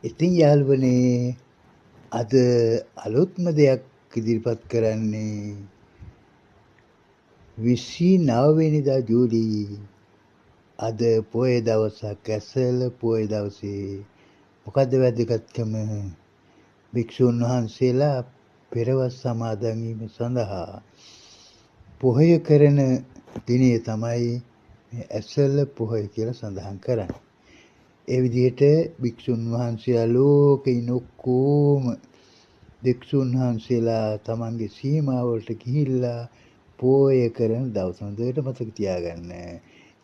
ඉතින් යාළුවනේ අද අලුත්ම දෙයක් ඉදිරිපත් කරන්නේ 29 වෙනිදා ජූලි අද පොය දවසක් ඇසළ පොය දවසේ මොකද්ද වැදගත්කම භික්ෂුන් වහන්සේලා පෙරවස් සමාදන් වීම සඳහා පොහොය කරන දිනය තමයි මේ ඇසළ පොහොය කියලා සඳහන් කරන්නේ. ඒ විදිහට භික්ෂුන් වහන්සේලා ලෝකේ ඉන්න ඔක්කොම භික්ෂුන් වහන්සේලා තමන්ගේ සීමාවලට ගිහිල්ලා පෝය කරන දවස හොඳට මතක තියාගන්න.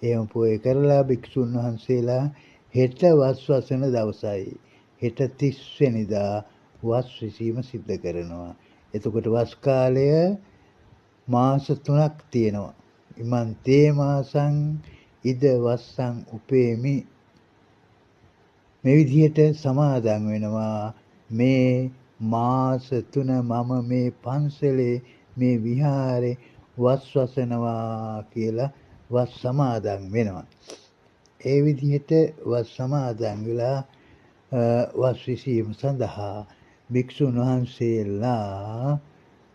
එහෙම පෝය කරලා භික්ෂුන් වහන්සේලා හෙට වස් වසන දවසයි. හෙට 30 වෙනිදා වස් විසීම සිද්ධ කරනවා. එතකොට වස් කාලය මාස 3ක් තියෙනවා. ඉමන් තේ මාසං ඉද වස්සං උපේමි. මේ විදිහට සමාදන් වෙනවා මේ මාස 3 මම මේ පන්සලේ මේ විහාරේ වස් වසනවා කියලා වස් සමාදන් වෙනවා. ඒ විදිහට වස් සමාදන් වෙලා වස් විසීම සඳහා භික්ෂුන් වහන්සේලා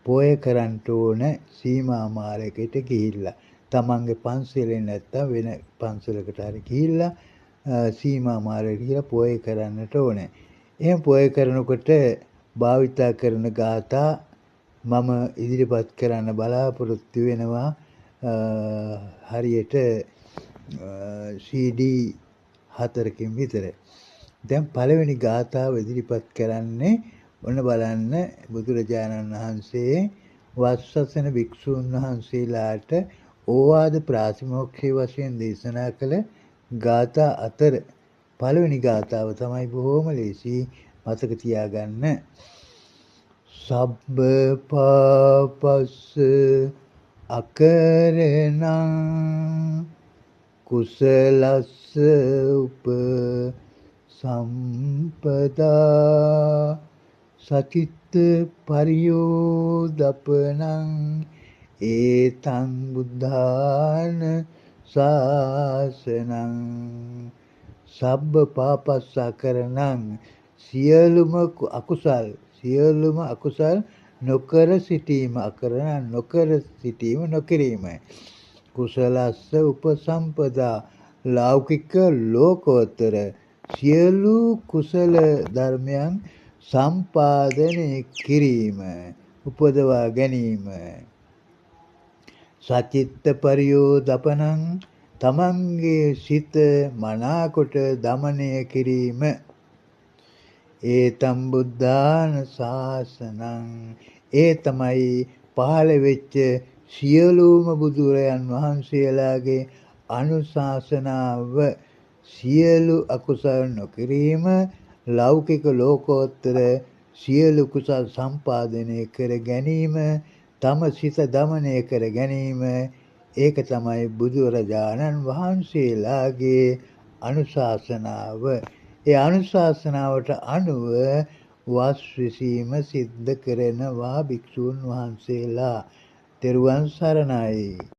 පොය කරන්න ඕන සීමා මාර්ගයට ගිහිල්ලා තමන්ගේ පන්සලේ නැත්තම් වෙන පන්සලකට හරි ගිහිල්ලා සීමා මාර්ගයට ගිහිල්ලා පොය කරන්නට ඕනේ. එහෙම පොය කරනකොට භාවිතා කරන ගාථා මම ඉදිරිපත් කරන්න බලාපොරොත්තු වෙනවා හරියට CD 4කින් විතර. දැන් පළවෙනි ගාථාව ඉදිරිපත් කරන්නේ ඔන්න බලන්න බුදුරජාණන් වහන්සේ වස්සසන භික්ෂූන් වහන්සේලාට ඕවාද ප්‍රාතිමෝක්ෂයේ වශයෙන් දේශනා කළ ගාථා අතර පළවෙනි ගාථාව තමයි බොහොම ලේසි මතක තියාගන්න. සබ්බ පාපස්ස අකරණං කුසලස්ස උප සම්පදා සචිත්ත පරියෝදපනං ඒතං බුද්ධාන ශාසනං. සබ්බ පාපස්ස අකරණං සියලුම අකුසල් නොකර සිටීම අකරණ නොකර සිටීම නොකිරීම. කුසලස්ස උපසම්පදා ලෞකික ලෝකෝත්තර සියලු කුසල ධර්මයන් සම්පාදනය කිරීම උපදවා ගැනීම. සචිත්ත පරියෝදපනං තමන්ගේ සිත මනාකොට දමනය කිරීම. ඒතම් බුද්ධාන ශාසනං ඒ තමයි පහළ වෙච්ච සියලුම බුදුරයන් වහන්සේලාගේ අනුශාසනාව. සියලු අකුසල් නොකිරීම ලෞකික ලෝකෝත්තර සියලු කුසල් සම්පාදනය කර ගැනීම තම සිත දමනය කර ගැනීම ඒක තමයි බුදුරජාණන් වහන්සේලාගේ අනුශාසනාව. ඒ අනුශාසනාවට අනුව වස් විසීම සිද්ධ කරනවා භික්ෂූන් වහන්සේලා. තෙරුවන් සරණයි.